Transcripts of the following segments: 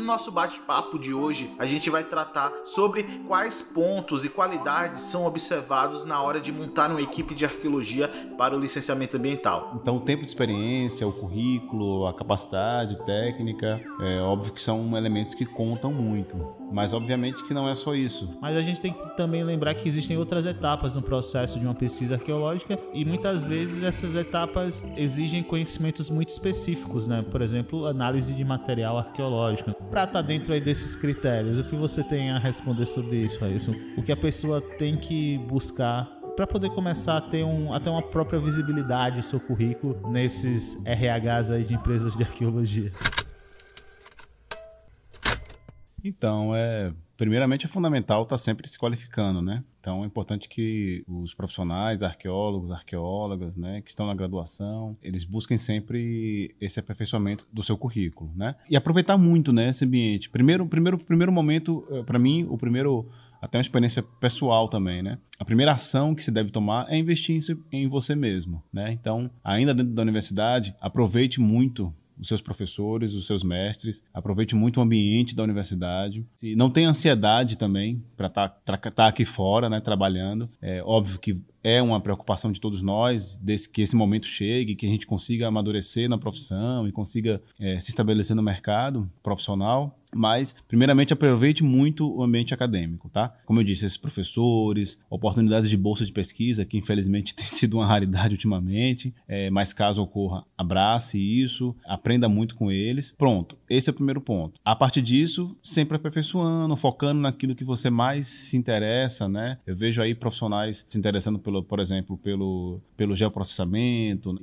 nosso bate-papo de hoje, a gente vai tratar sobre quais pontos e qualidades são observados na hora de montar uma equipe de arqueologia para o licenciamento ambiental. Então, o tempo de experiência, o currículo, a capacidade técnica, é óbvio que são elementos que contam muito, mas obviamente que não é só isso. Mas a gente tem que também lembrar que existem outras etapas no processo de uma pesquisa arqueológica e muitas vezes essas etapas exigem conhecimentos muito específicos, né? Por exemplo, análise de material arqueológico. Para estar dentro aí desses critérios, o que você tem a responder sobre isso, Raílson? O que a pessoa tem que buscar para poder começar a ter uma própria visibilidade no seu currículo nesses RHs aí de empresas de arqueologia? Então, primeiramente é fundamental estar sempre se qualificando, né? Então é importante que os profissionais, arqueólogos, arqueólogas, né, que estão na graduação, eles busquem sempre esse aperfeiçoamento do seu currículo, né? E aproveitar muito, né, esse ambiente. Primeiro momento, para mim, até uma experiência pessoal também, né? A primeira ação que se deve tomar é investir em você mesmo, né? Então, ainda dentro da universidade, aproveite muito os seus professores, os seus mestres, aproveite muito o ambiente da universidade. Se não tenha ansiedade também para estar aqui fora, né, trabalhando. É óbvio que é uma preocupação de todos nós, que esse momento chegue, que a gente consiga amadurecer na profissão e consiga se estabelecer no mercado profissional. Mas, primeiramente, aproveite muito o ambiente acadêmico, tá? Como eu disse, esses professores, oportunidades de bolsa de pesquisa, que infelizmente tem sido uma raridade ultimamente, mas caso ocorra, abrace isso, aprenda muito com eles. Pronto, esse é o primeiro ponto. A partir disso, sempre aperfeiçoando, focando naquilo que você mais se interessa, né? Eu vejo aí profissionais se interessando, por exemplo, pelo geoprocessamento,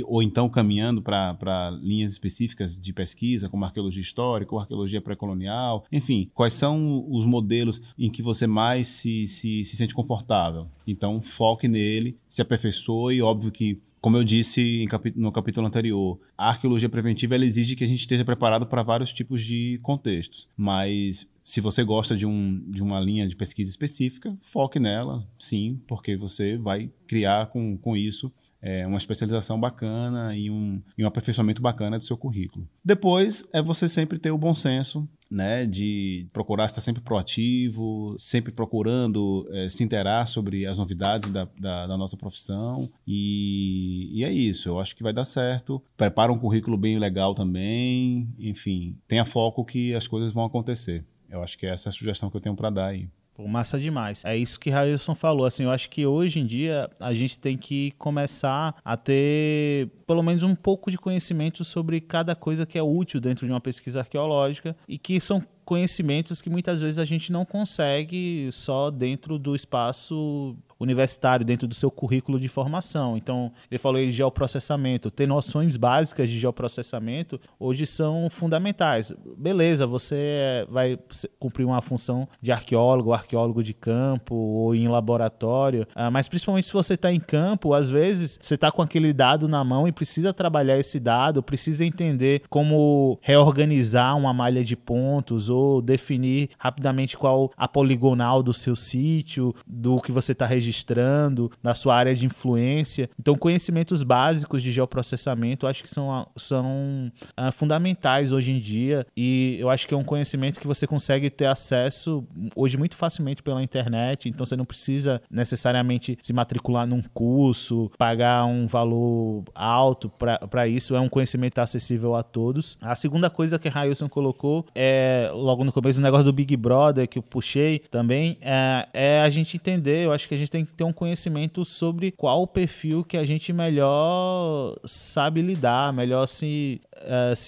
ou então caminhando para linhas específicas de pesquisa, como arqueologia histórica ou arqueologia pré-colonial, enfim, quais são os modelos em que você mais se sente confortável. Então, foque nele, se aperfeiçoe, óbvio que, como eu disse no capítulo anterior, a arqueologia preventiva ela exige que a gente esteja preparado para vários tipos de contextos, mas se você gosta de uma linha de pesquisa específica, foque nela, sim, porque você vai criar com isso uma especialização bacana e um aperfeiçoamento bacana do seu currículo. Depois, você sempre ter o bom senso, né, de procurar estar sempre proativo, sempre procurando se inteirar sobre as novidades da nossa profissão e é isso, eu acho que vai dar certo. Prepara um currículo bem legal também, enfim, tenha foco que as coisas vão acontecer. Eu acho que essa é a sugestão que eu tenho para dar aí. Pô, massa demais. É isso que Raílson falou. Assim, eu acho que hoje em dia a gente tem que começar a ter pelo menos um pouco de conhecimento sobre cada coisa que é útil dentro de uma pesquisa arqueológica e que são conhecimentos que muitas vezes a gente não consegue só dentro do espaço universitário, dentro do seu currículo de formação. Então, ele falou aí de geoprocessamento. Ter noções básicas de geoprocessamento hoje são fundamentais. Beleza, você vai cumprir uma função de arqueólogo de campo ou em laboratório, mas principalmente se você está em campo, às vezes você está com aquele dado na mão e precisa trabalhar esse dado, precisa entender como reorganizar uma malha de pontos ou definir rapidamente qual a poligonal do seu sítio, do que você está registrando, da sua área de influência. Então, conhecimentos básicos de geoprocessamento acho que são fundamentais hoje em dia e eu acho que é um conhecimento que você consegue ter acesso hoje muito facilmente pela internet, então você não precisa necessariamente se matricular num curso, pagar um valor alto para isso, é um conhecimento acessível a todos. A segunda coisa que a Raílson colocou logo no começo, o negócio do Big Brother que eu puxei também, é a gente entender, eu acho que a gente tem que ter um conhecimento sobre qual o perfil que a gente melhor sabe lidar, melhor se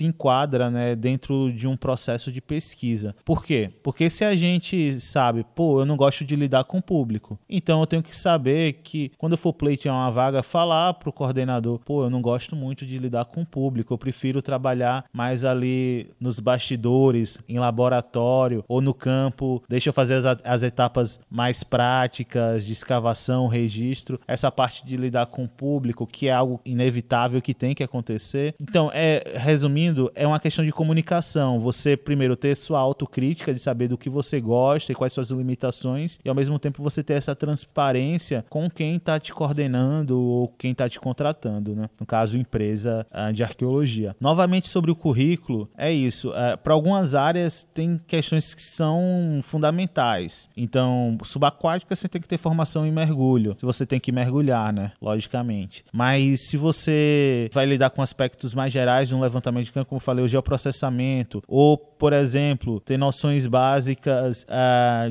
enquadra, né, dentro de um processo de pesquisa. Por quê? Porque se a gente sabe, eu não gosto de lidar com o público, então eu tenho que saber que quando eu for pleitear uma vaga, falar pro coordenador, eu não gosto muito de lidar com o público, eu prefiro trabalhar mais ali nos bastidores, em laboratório, laboratório ou no campo, deixa eu fazer as etapas mais práticas de escavação, registro, essa parte de lidar com o público, que é algo inevitável que tem que acontecer. Então, resumindo, é uma questão de comunicação. Você primeiro ter sua autocrítica de saber do que você gosta e quais suas limitações, e ao mesmo tempo você ter essa transparência com quem está te coordenando ou quem está te contratando, né? No caso, empresa de arqueologia. Novamente sobre o currículo, é isso. Para algumas áreas tem questões que são fundamentais. Então, subaquática você tem que ter formação em mergulho. Se você tem que mergulhar, né? Logicamente. Mas se você vai lidar com aspectos mais gerais de um levantamento de campo, como eu falei, o geoprocessamento, ou, por exemplo, ter noções básicas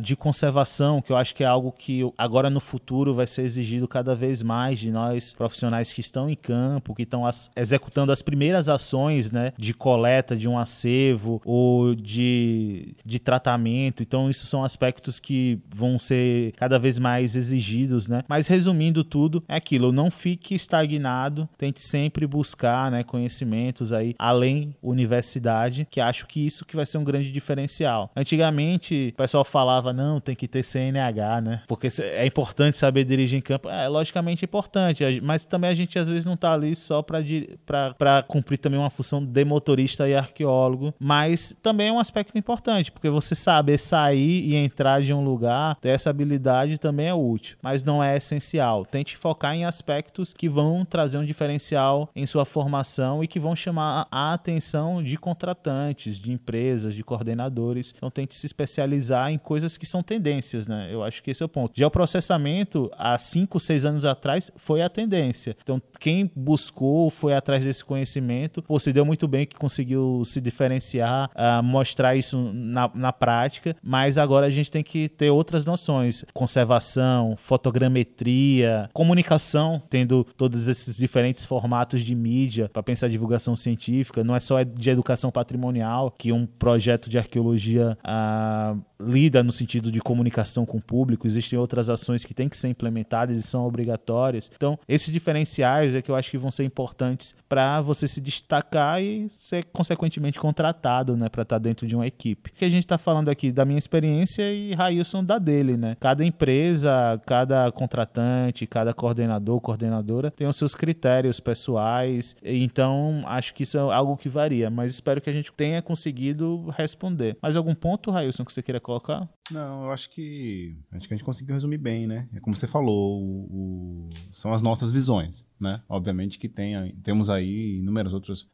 de conservação, que eu acho que é algo que agora no futuro vai ser exigido cada vez mais de nós profissionais que estão em campo, que estão executando as primeiras ações, né, de coleta de um acervo ou de tratamento. Então, isso são aspectos que vão ser cada vez mais exigidos, né? Mas resumindo tudo, é aquilo, não fique estagnado, tente sempre buscar, né, conhecimentos aí além universidade, que acho que isso que vai ser um grande diferencial. Antigamente, o pessoal falava, não, tem que ter CNH, né? Porque é importante saber dirigir em campo. É logicamente importante, mas também a gente às vezes não tá ali só para cumprir também uma função de motorista e arqueólogo, mas também é um aspecto importante, porque você saber sair e entrar de um lugar, ter essa habilidade também é útil, mas não é essencial. Tente focar em aspectos que vão trazer um diferencial em sua formação e que vão chamar a atenção de contratantes, de empresas, de coordenadores. Então tente se especializar em coisas que são tendências, né? Eu acho que esse é o ponto. Já o processamento, há 5, 6 anos atrás, foi a tendência. Então quem buscou, foi atrás desse conhecimento, se deu muito bem, que conseguiu se diferenciar, mostrar isso na prática, mas agora a gente tem que ter outras noções. Conservação, fotogrametria, comunicação, tendo todos esses diferentes formatos de mídia para pensar divulgação científica, não é só de educação patrimonial, que um projeto de arqueologia lida no sentido de comunicação com o público, existem outras ações que têm que ser implementadas e são obrigatórias. Então, esses diferenciais é que eu acho que vão ser importantes para você se destacar e ser, consequentemente, contratado, né, para estar dentro de uma equipe. O que a gente está falando aqui da minha experiência e Railson da dele, né? Cada empresa, cada contratante, cada coordenador, coordenadora tem os seus critérios pessoais, então acho que isso é algo que varia, mas espero que a gente tenha conseguido responder. Mais algum ponto, Railson, que você queira colocar? Não, eu acho que a gente conseguiu resumir bem, né? É como você falou, são as nossas visões, né? Obviamente que temos aí inúmeros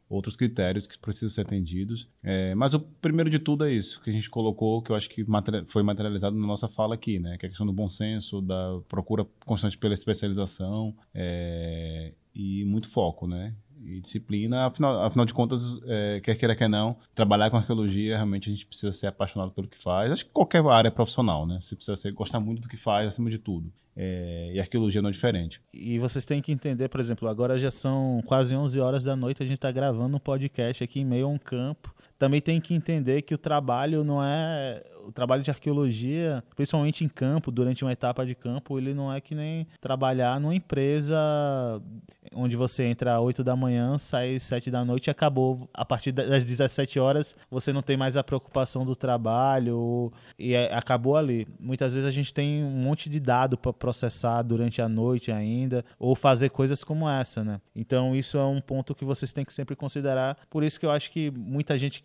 outros critérios que precisam ser atendidos, mas o primeiro de tudo é isso que a gente colocou, que eu acho que foi materializado na nossa fala aqui, né? Que é a questão do bom senso, da procura constante pela especialização e muito foco, né? E disciplina, afinal de contas, quer queira, quer não, trabalhar com arqueologia, realmente a gente precisa ser apaixonado pelo que faz. Acho que qualquer área profissional, né? Você precisa gostar muito do que faz, acima de tudo. E arqueologia não é diferente. E vocês têm que entender, por exemplo, agora já são quase 11 horas da noite, a gente está gravando um podcast aqui em meio a um campo. Também tem que entender que o trabalho não é... O trabalho de arqueologia, principalmente em campo, durante uma etapa de campo, ele não é que nem trabalhar numa empresa onde você entra às 8 da manhã, sai às 7 da noite e acabou. A partir das 17 horas, você não tem mais a preocupação do trabalho e acabou ali. Muitas vezes a gente tem um monte de dado para processar durante a noite ainda, ou fazer coisas como essa, né? Então, isso é um ponto que vocês têm que sempre considerar. Por isso que eu acho que muita gente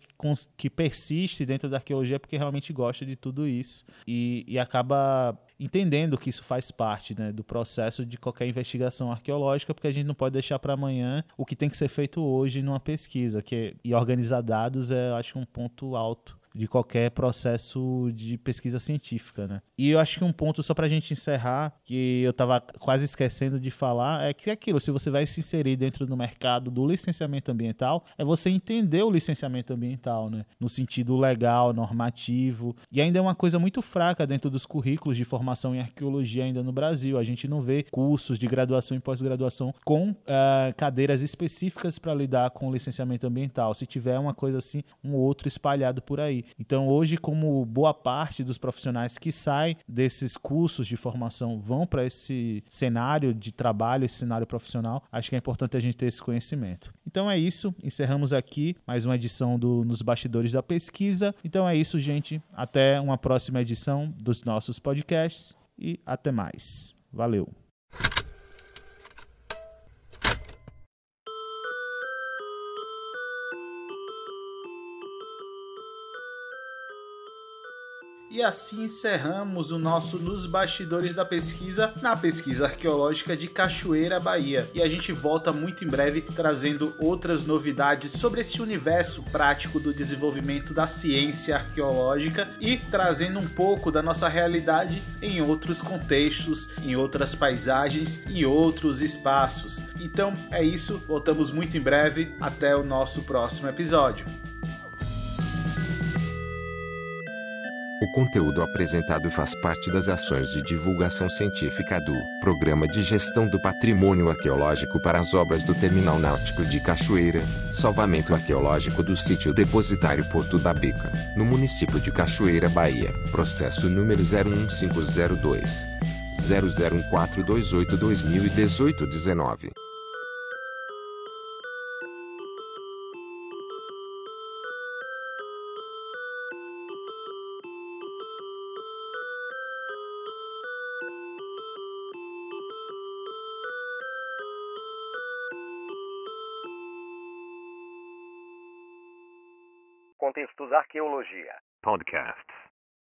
que persiste dentro da arqueologia é porque realmente gosta de tudo isso e acaba entendendo que isso faz parte, né, do processo de qualquer investigação arqueológica, porque a gente não pode deixar para amanhã o que tem que ser feito hoje numa pesquisa, e organizar dados acho um ponto alto de qualquer processo de pesquisa científica, né? E eu acho que um ponto, só pra gente encerrar, que eu tava quase esquecendo de falar, é que aquilo, se você vai se inserir dentro do mercado do licenciamento ambiental, é você entender o licenciamento ambiental, né? No sentido legal, normativo, e ainda é uma coisa muito fraca dentro dos currículos de formação em arqueologia ainda no Brasil. A gente não vê cursos de graduação e pós-graduação com cadeiras específicas para lidar com o licenciamento ambiental. Se tiver uma coisa assim, um outro espalhado por aí. aí. Então, hoje, como boa parte dos profissionais que saem desses cursos de formação vão para esse cenário de trabalho, esse cenário profissional, acho que é importante a gente ter esse conhecimento. Então é isso, encerramos aqui mais uma edição do Nos Bastidores da Pesquisa. Então é isso, gente. Até uma próxima edição dos nossos podcasts e até mais. Valeu! E assim encerramos o nosso Nos Bastidores da Pesquisa, na pesquisa arqueológica de Cachoeira, Bahia. E a gente volta muito em breve trazendo outras novidades sobre esse universo prático do desenvolvimento da ciência arqueológica e trazendo um pouco da nossa realidade em outros contextos, em outras paisagens, em outros espaços. Então é isso, voltamos muito em breve, até o nosso próximo episódio. O conteúdo apresentado faz parte das ações de divulgação científica do Programa de Gestão do Patrimônio Arqueológico para as obras do Terminal Náutico de Cachoeira, salvamento arqueológico do sítio depositário Porto da Bica, no município de Cachoeira, Bahia. Processo número 01502. 001428-2018-19. Contextos Arqueologia. Podcast.